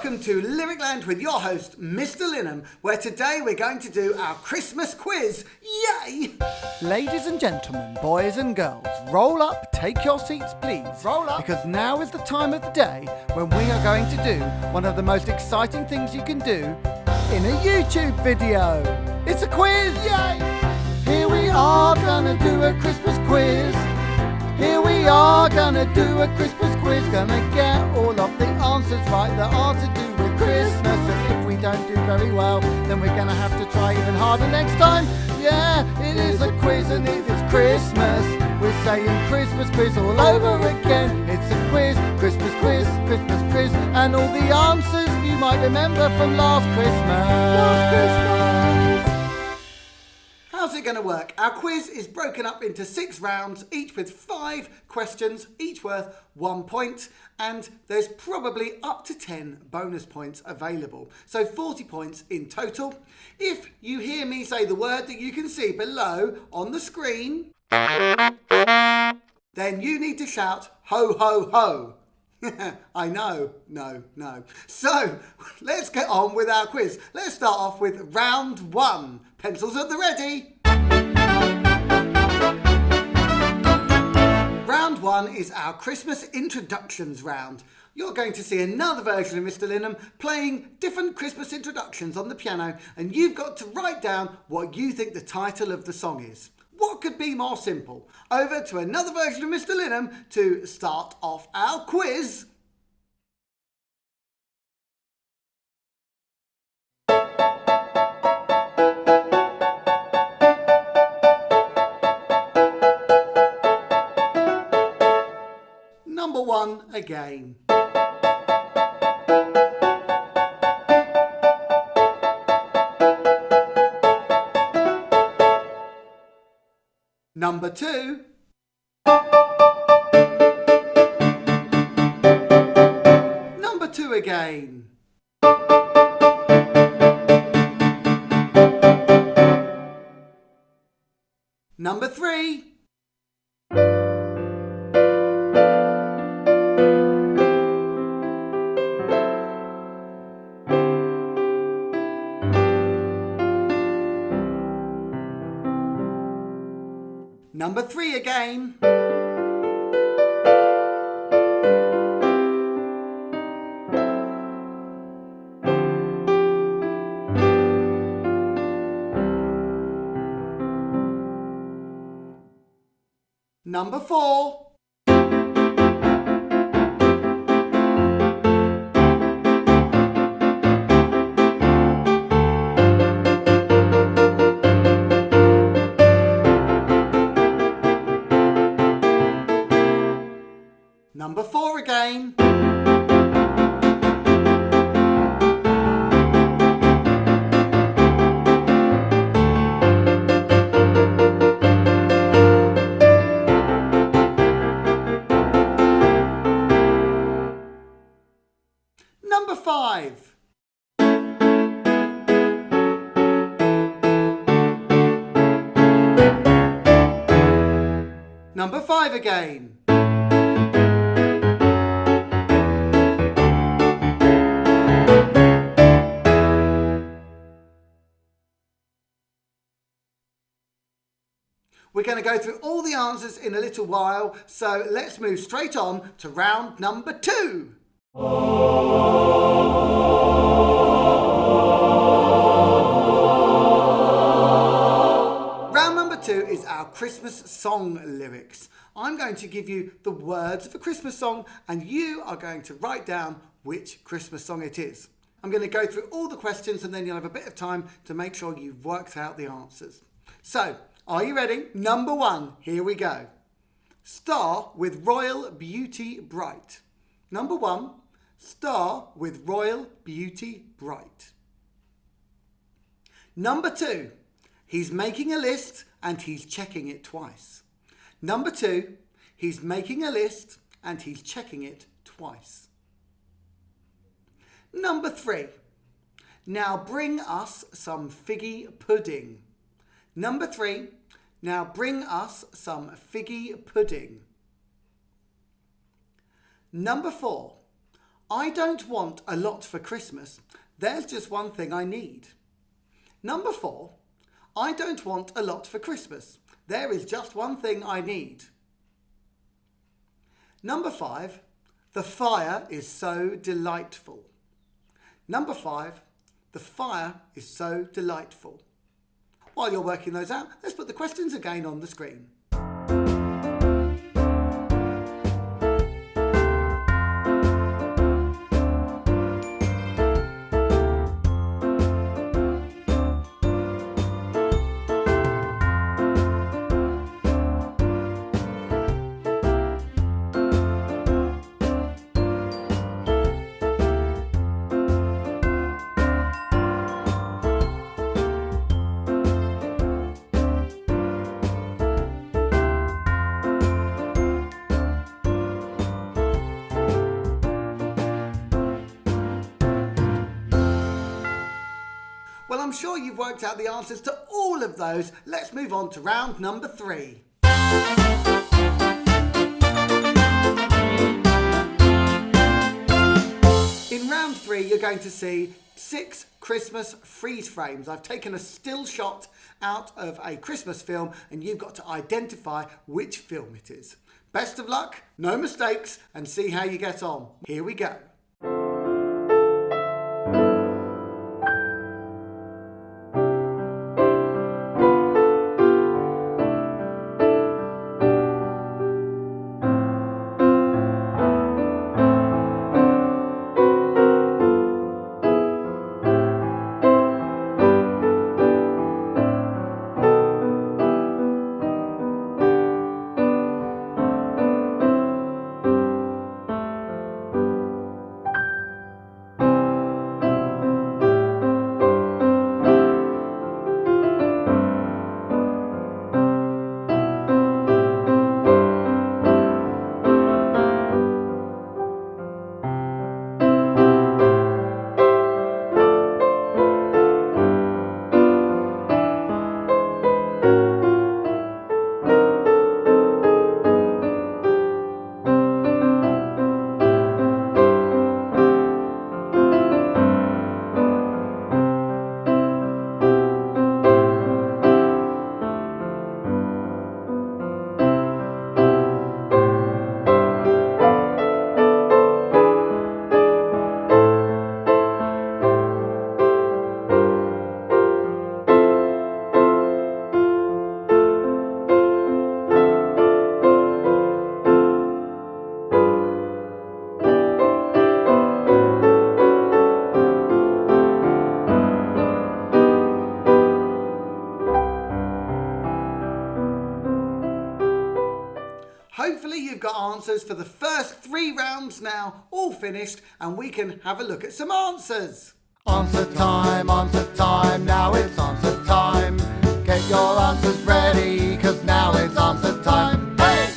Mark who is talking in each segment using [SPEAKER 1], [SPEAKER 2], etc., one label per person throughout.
[SPEAKER 1] welcome to Lyricland with your host, Mr. Linham, where today we're going to do our Christmas quiz. Yay!
[SPEAKER 2] Ladies and gentlemen, boys and girls, roll up, take your seats please.
[SPEAKER 1] Roll up.
[SPEAKER 2] Because now is the time of the day when we are going to do one of the most exciting things you can do in a YouTube video. It's a quiz! Yay! Here we are gonna do a Christmas quiz. Here we are gonna do a Christmas quiz. Gonna get all of the answers right that are to do with Christmas. And if we don't do very well, then we're gonna have to try even harder next time. Yeah, it is a quiz and it is Christmas. We're saying Christmas quiz all over again. It's a quiz, Christmas quiz, Christmas quiz. And all the answers you might remember from last Christmas. Last Christmas!
[SPEAKER 1] How's it going to work? Our quiz is broken up into 6 rounds, each with 5 questions, each worth 1 point, and there's probably up to 10 bonus points available. So 40 points in total. If you hear me say the word that you can see below on the screen, then you need to shout ho ho ho. I know, no. So, let's get on with our quiz. Let's start off with round 1. Pencils at the ready. Round 1 is our Christmas introductions round. You're going to see another version of Mr. Linham playing different Christmas introductions on the piano, and you've got to write down what you think the title of the song is. What could be more simple? Over to another version of Mr. Linham to start off our quiz. Number 1 again. Number 2. Number 2 again. Number 3. Number 3 again. Number 4. Number 4 again. Number 5. Number 5 again. We're going to go through all the answers in a little while, so let's move straight on to round number 2. Round number 2 is our Christmas song lyrics. I'm going to give you the words of a Christmas song, and you are going to write down which Christmas song it is. I'm going to go through all the questions, and then you'll have a bit of time to make sure you've worked out the answers. So, are you ready? Number 1, here we go. Star with Royal Beauty Bright. Number 1, Star with Royal Beauty Bright. Number 2, he's making a list and he's checking it twice. Number 2, he's making a list and he's checking it twice. Number 3, now bring us some figgy pudding. Number 3, now bring us some figgy pudding. Number 4, I don't want a lot for Christmas. There's just one thing I need. Number 4, I don't want a lot for Christmas. There is just one thing I need. Number 5, the fire is so delightful. Number 5, the fire is so delightful. While you're working those out, let's put the questions again on the screen. Well, I'm sure you've worked out the answers to all of those. Let's move on to round number 3. In round 3, you're going to see 6 Christmas freeze frames. I've taken a still shot out of a Christmas film and you've got to identify which film it is. Best of luck, no mistakes, and see how you get on. Here we go. Hopefully you've got answers for the first 3 rounds now, all finished, and we can have a look at some answers.
[SPEAKER 2] Answer time, now it's answer time. Get your answers ready, 'cause now it's answer time. Hey!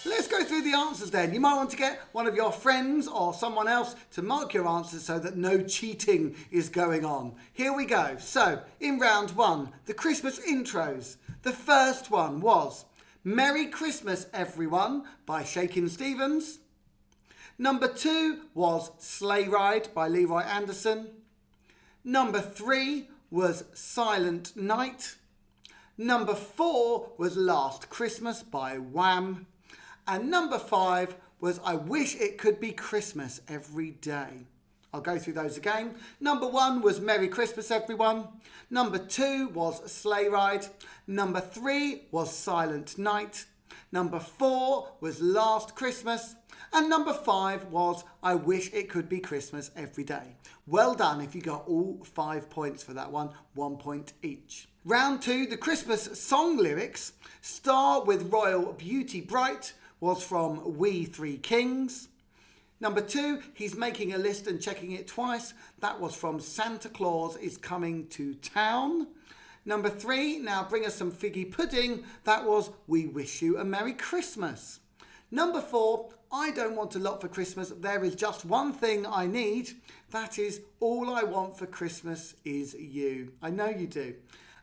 [SPEAKER 1] Let's go through the answers then. You might want to get one of your friends or someone else to mark your answers so that no cheating is going on. Here we go. So, in round 1, the Christmas intros. The first one was Merry Christmas Everyone by Shakin' Stevens. Number 2 was Sleigh Ride by Leroy Anderson. Number 3 was Silent Night. Number 4 was Last Christmas by Wham. And number 5 was I Wish It Could Be Christmas Every Day. I'll go through those again. Number 1 was Merry Christmas Everyone. Number 2 was Sleigh Ride. Number 3 was Silent Night. Number 4 was Last Christmas. And number 5 was I Wish It Could Be Christmas Every Day. Well done if you got all 5 points for that one, 1 point each. Round 2, the Christmas song lyrics. Star with Royal Beauty Bright was from We Three Kings. Number 2, He's Making a List and Checking It Twice. That was from Santa Claus is Coming to Town. Number 3, Now Bring Us Some Figgy Pudding. That was We Wish You a Merry Christmas. Number 4, I Don't Want a Lot for Christmas. There is just one thing I need. That is All I Want for Christmas is You. I know you do.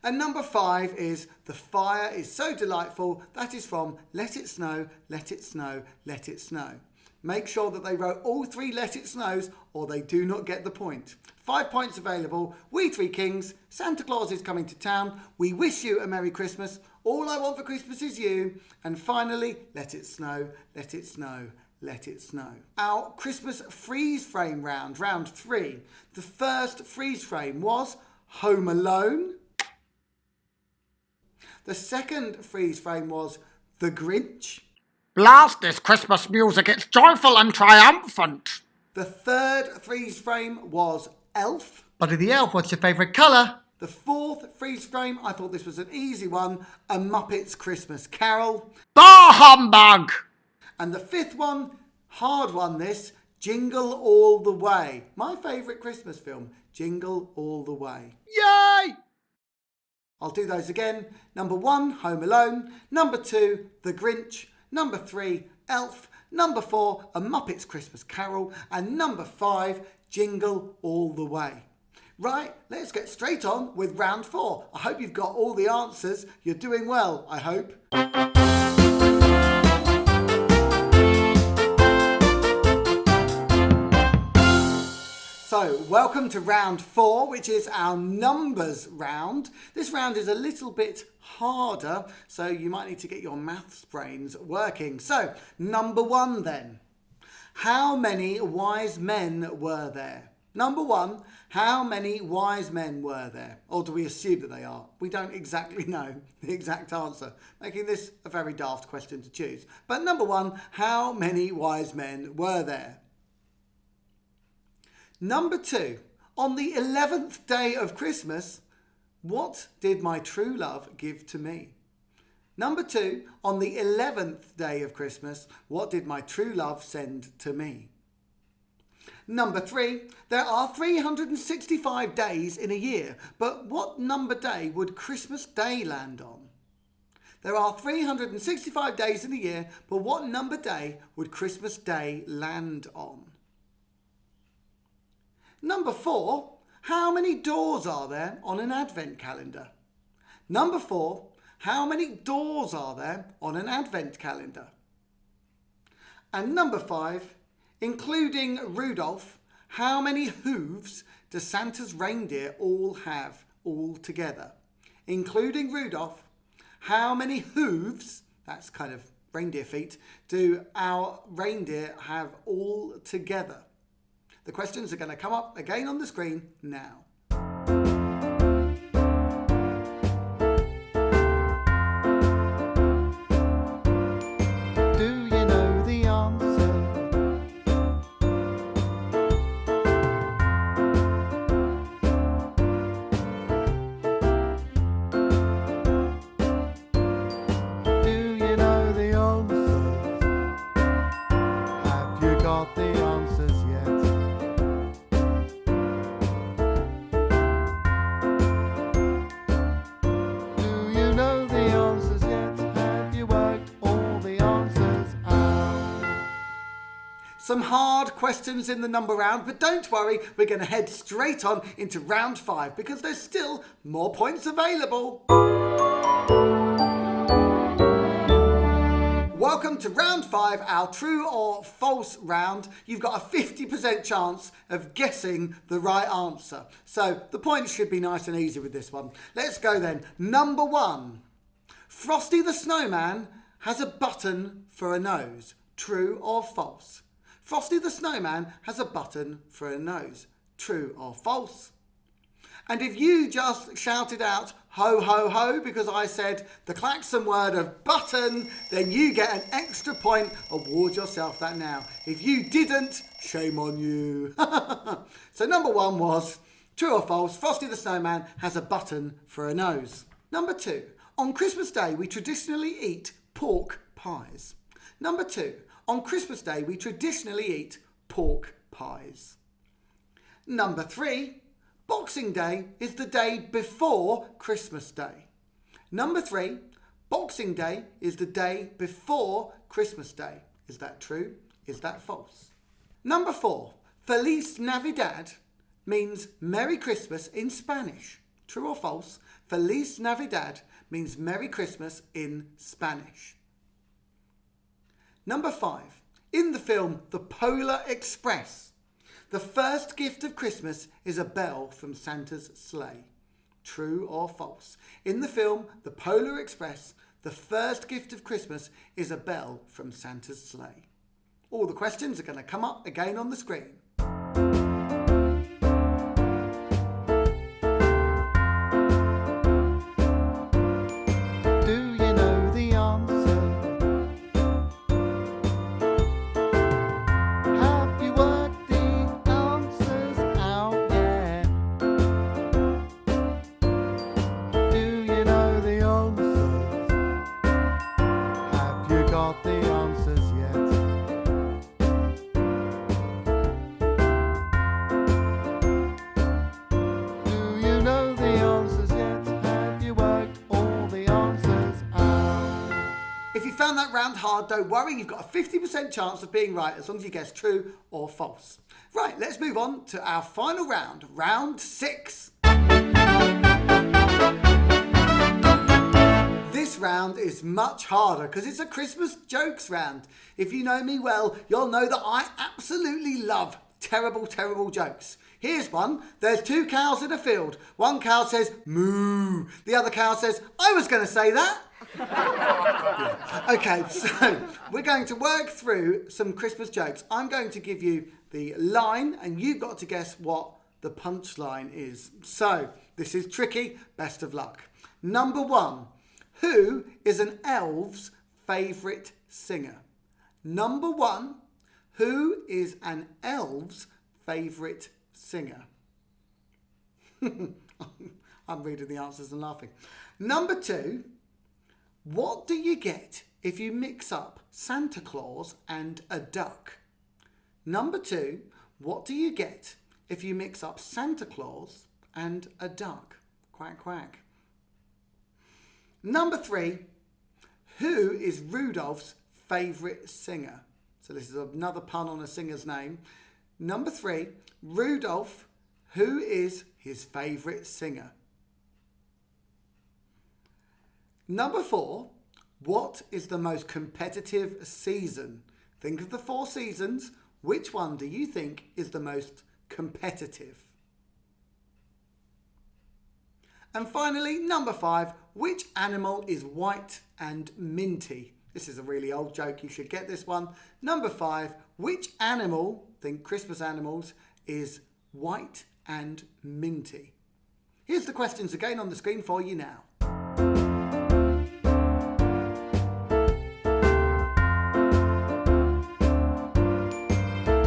[SPEAKER 1] And number 5 is The Fire is So Delightful. That is from Let It Snow, Let It Snow, Let It Snow. Make sure that they wrote all 3 Let It Snows or they do not get the point. 5 points available. We Three Kings. Santa Claus is coming to town. We wish you a Merry Christmas. All I want for Christmas is you. And finally, Let It Snow, Let It Snow, Let It Snow. Our Christmas freeze frame round, round 3. The first freeze frame was Home Alone. The second freeze frame was The Grinch.
[SPEAKER 2] Blast this Christmas music, it's joyful and triumphant.
[SPEAKER 1] The third freeze frame was Elf.
[SPEAKER 2] Buddy the Elf, what's your favourite colour?
[SPEAKER 1] The fourth freeze frame, I thought this was an easy one, A Muppet's Christmas Carol.
[SPEAKER 2] Bah humbug!
[SPEAKER 1] And the fifth one, hard one this, Jingle All the Way. My favourite Christmas film, Jingle All the Way.
[SPEAKER 2] Yay!
[SPEAKER 1] I'll do those again. Number 1, Home Alone. Number 2, The Grinch. Number 3, Elf. Number 4, A Muppet's Christmas Carol. And number 5, Jingle All the Way. Right, let's get straight on with round 4. I hope you've got all the answers. You're doing well, I hope. So, welcome to round 4, which is our numbers round. This round is a little bit harder, so you might need to get your maths brains working. So, number 1 then. How many wise men were there? Number 1, how many wise men were there? Or do we assume that they are? We don't exactly know the exact answer, making this a very daft question to choose. But number 1, how many wise men were there? Number 2, on the 11th day of Christmas, what did my true love give to me? Number 2, on the 11th day of Christmas, what did my true love send to me? Number 3, there are 365 days in a year, but what number day would Christmas Day land on? There are 365 days in a year, but what number day would Christmas Day land on? Number 4, how many doors are there on an advent calendar? Number 4, how many doors are there on an advent calendar? And number 5, including Rudolph, how many hooves does Santa's reindeer all have all together? Including Rudolph, how many hooves, that's kind of reindeer feet, do our reindeer have all together? The questions are going to come up again on the screen now.
[SPEAKER 2] Do you know the answer? Do you know the answers? Have you got the answers yet?
[SPEAKER 1] Some hard questions in the number round, but don't worry, we're going to head straight on into round 5 because there's still more points available. Welcome to round 5, our true or false round. You've got a 50% chance of guessing the right answer. So the points should be nice and easy with this one. Let's go then. Number 1. Frosty the Snowman has a button for a nose. True or false? Frosty the Snowman has a button for a nose. True or false? And if you just shouted out ho ho ho because I said the klaxon word of button, then you get an extra point. Award yourself that now. If you didn't, shame on you. So number 1 was true or false, Frosty the Snowman has a button for a nose. Number 2, on Christmas Day we traditionally eat pork pies. Number 2, on Christmas Day we traditionally eat pork pies. Number 3, Boxing Day is the day before Christmas Day. Number 3, Boxing Day is the day before Christmas Day. Is that true? Is that false? Number 4, Feliz Navidad means Merry Christmas in Spanish. True or false? Feliz Navidad means Merry Christmas in Spanish. Number 5, In the film The Polar Express, the first gift of Christmas is a bell from Santa's sleigh. True or false? In the film The Polar Express, the first gift of Christmas is a bell from Santa's sleigh. All the questions are going to come up again on the screen.
[SPEAKER 2] Do you know the answer? Have you worked the answers out yet? Do you know the answers? Have you got the answers yet? Do you know the answers yet? Have you worked all the answers out?
[SPEAKER 1] If you found that round hard, don't worry, you've got a 50% chance of being right as long as you guess true or false. Right, let's move on to our final round, round 6. This round is much harder because it's a Christmas jokes round. If you know me well, you'll know that I absolutely love terrible, terrible jokes. Here's one. There's 2 cows in a field. One cow says, moo. The other cow says, I was going to say that. Okay, so we're going to work through some Christmas jokes. I'm going to give you the line and you've got to guess what the punchline is. So this is tricky. Best of luck. Number 1. Who is an elf's favourite singer? Number 1. Who is an elf's favourite singer? I'm reading the answers and laughing. Number 2. What do you get if you mix up Santa Claus and a duck? Number 2. What do you get if you mix up Santa Claus and a duck? Quack, quack. Number 3. Who is Rudolph's favourite singer? So this is another pun on a singer's name. Number 3. Rudolph, who is his favourite singer? Number 4. What is the most competitive season? Think of the 4 seasons. Which one do you think is the most competitive? And finally, number 5. Which animal is white and minty? This is a really old joke. You should get this one. Number 5. Which animal, think Christmas animals, is white and minty? Here's the questions again on the screen for you now.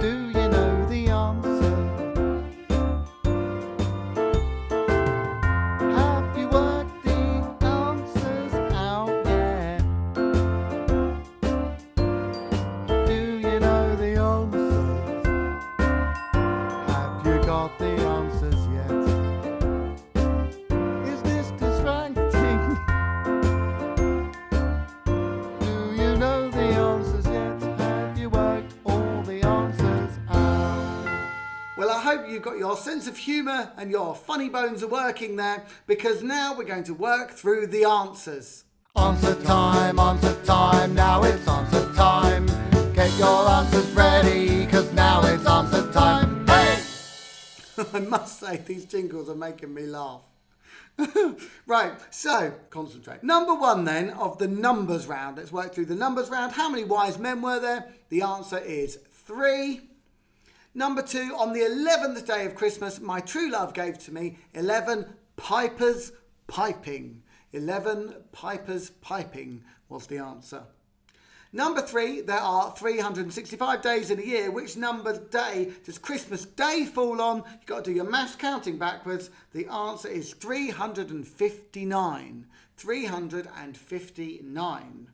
[SPEAKER 2] Do you know the answer? Have you worked the answers out yet? Do you know the answers? Have you got the answers yet? Is this distracting? Do you know the answers yet? Have you worked all the answers out?
[SPEAKER 1] Well, I hope you've got your sense of humour and your funny bones are working there, because now we're going to work through the answers.
[SPEAKER 2] Answer time, now it's answer time. Get your answers ready, cause now it's answer time. Hey!
[SPEAKER 1] I must say, these jingles are making me laugh. Right, so concentrate. Number 1 then of the numbers round. Let's work through the numbers round. How many wise men were there? The answer is 3. Number 2, on the 11th day of Christmas, my true love gave to me 11 pipers piping. 11 pipers piping was the answer. Number 3, there are 365 days in a year. Which number day does Christmas Day fall on? You've got to do your maths counting backwards. The answer is 359. 359.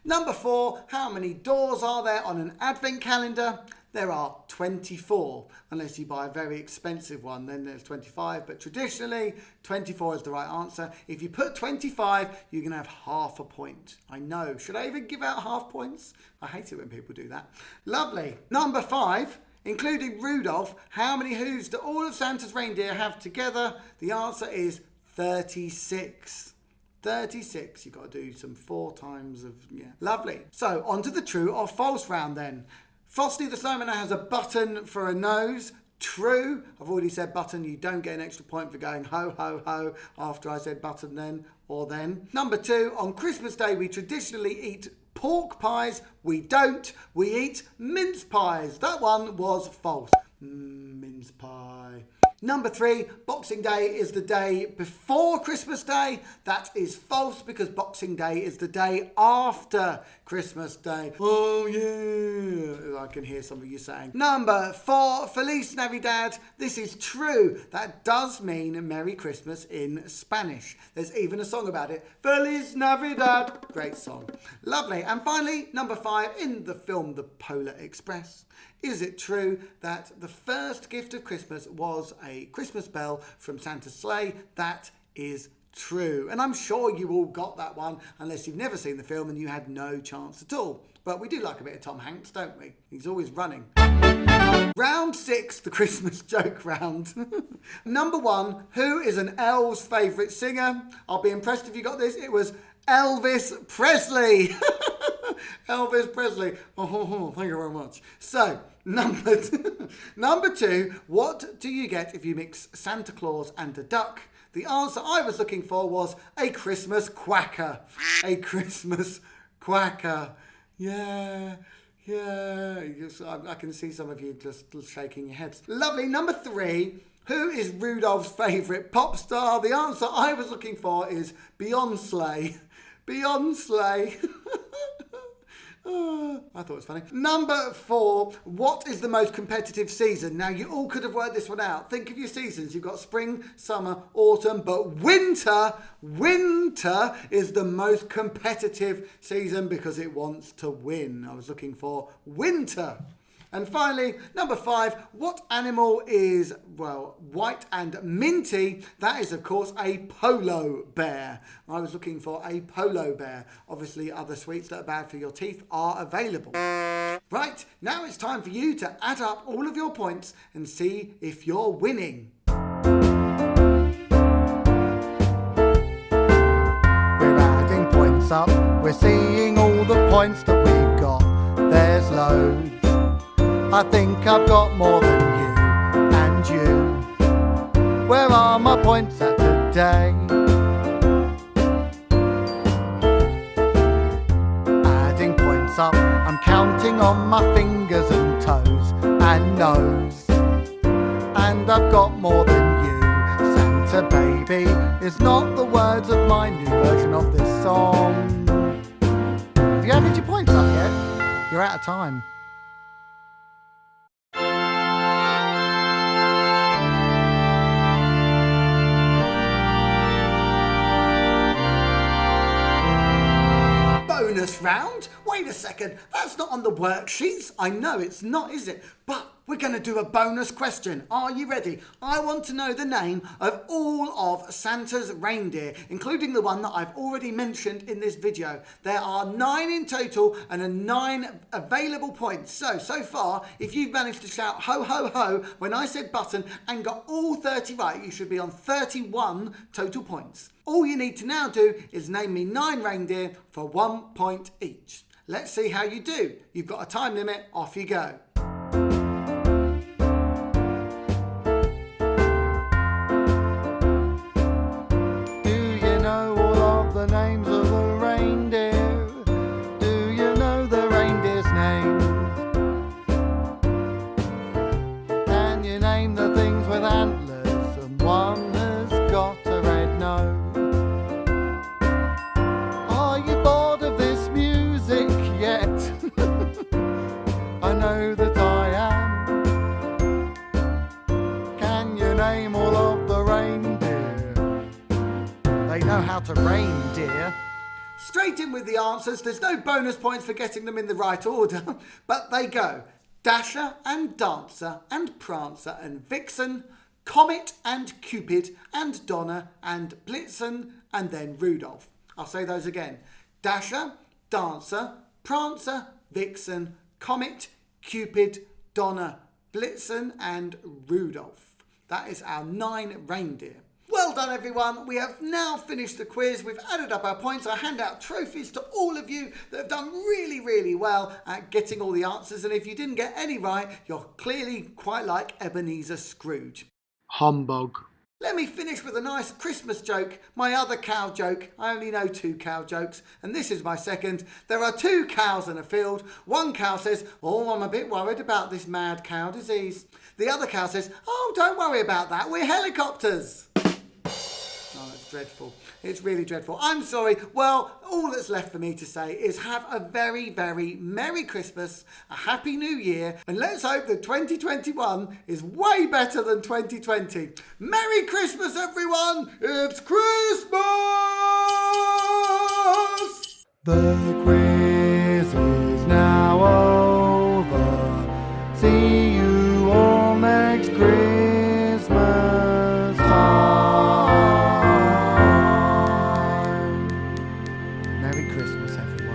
[SPEAKER 1] Number 4, how many doors are there on an advent calendar? There are 24, unless you buy a very expensive one, then there's 25, but traditionally 24 is the right answer. If you put 25, you can have half a point. I know, should I even give out half points? I hate it when people do that. Lovely. Number 5, including Rudolph, how many hooves do all of Santa's reindeer have together? The answer is 36. 36. You've got to do some 4 times of, yeah. Lovely. So on to the true or false round then. Frosty the Snowman has a button for a nose. True. I've already said button. You don't get an extra point for going ho, ho, ho after I said button then or then. Number 2, on Christmas Day we traditionally eat pork pies. We don't. We eat mince pies. That one was false. Mince pie. Number 3, Boxing Day is the day before Christmas Day. That is false because Boxing Day is the day after Christmas Day. Oh yeah, I can hear some of you saying. Number 4, Feliz Navidad. This is true. That does mean Merry Christmas in Spanish. There's even a song about it. Feliz Navidad. Great song. Lovely. And finally, number 5, in the film The Polar Express. Is it true that the first gift of Christmas was a Christmas bell from Santa's sleigh? That is true. And I'm sure you all got that one, unless you've never seen the film and you had no chance at all. But we do like a bit of Tom Hanks, don't we? He's always running. Round 6, the Christmas joke round. Number 1, who is an elf's favourite singer? I'll be impressed if you got this. It was Elvis Presley. Elvis Presley. Oh, thank you very much. So, number 2, what do you get if you mix Santa Claus and a duck? The answer I was looking for was a Christmas quacker. A Christmas quacker. Yeah. I can see some of you just slashing your heads. Lovely. Number 3. Who is Rudolph's favourite pop star? The answer I was looking for is Beyonce. Beyonce. I thought it was funny. Number 4, what is the most competitive season? Now, you all could have worked this one out. Think of your seasons. You've got spring, summer, autumn, but winter is the most competitive season because it wants to win. I was looking for winter. And finally, number 5, what animal is, well, white and minty? That is, of course, a polo bear. I was looking for a polo bear. Obviously, other sweets that are bad for your teeth are available. Right, now it's time for you to add up all of your points and see if you're winning.
[SPEAKER 2] We're adding points up. We're seeing all the points that we've got. There's loads. I think I've got more than you and you. Where are my points at today? Adding points up, I'm counting on my fingers and toes and nose. And I've got more than you. Santa baby is not the words of my new version of this song. Have you added your points up yet? You're out of time.
[SPEAKER 1] Bonus round? Wait a second, that's not on the worksheets. I know it's not, is it? But we're going to do a bonus question. Are you ready? I want to know the name of all of Santa's reindeer, including the one that I've already mentioned in this video. There are 9 in total and 9 available points. So far, if you've managed to shout ho, ho, ho when I said button and got all 30 right, you should be on 31 total points. All you need to now do is name me 9 reindeer for 1 point each. Let's see how you do. You've got a time limit. Off you go.
[SPEAKER 2] Names of the reindeer. Do you know the reindeer's names? Can you name the things with antlers and one has got a red nose? Are you bored of this music yet? I know that I am. Can you name all of the reindeer? They know how to reindeer.
[SPEAKER 1] Straight in with the answers. There's no bonus points for getting them in the right order, but they go Dasher and Dancer and Prancer and Vixen, Comet and Cupid and Donner and Blitzen and then Rudolph. I'll say those again. Dasher, Dancer, Prancer, Vixen, Comet, Cupid, Donner, Blitzen and Rudolph. That is our 9 reindeer. Well Well done, everyone. We have now finished the quiz. We've added up our points. I hand out trophies to all of you that have done really, really well at getting all the answers. And if you didn't get any right, you're clearly quite like Ebenezer Scrooge.
[SPEAKER 2] Humbug.
[SPEAKER 1] Let me finish with a nice Christmas joke, my other cow joke. I only know 2 cow jokes, and this is my second. There are 2 cows in a field. One cow says, "Oh, I'm a bit worried about this mad cow disease." The other cow says, "Oh, don't worry about that, we're helicopters." Oh, that's dreadful. It's really dreadful. I'm sorry. Well, all that's left for me to say is have a very, very Merry Christmas, a Happy New Year, and let's hope that 2021 is way better than 2020. Merry Christmas, everyone! It's Christmas!
[SPEAKER 2] The quiz is now over. See you all next Christmas time. Merry Christmas, everyone.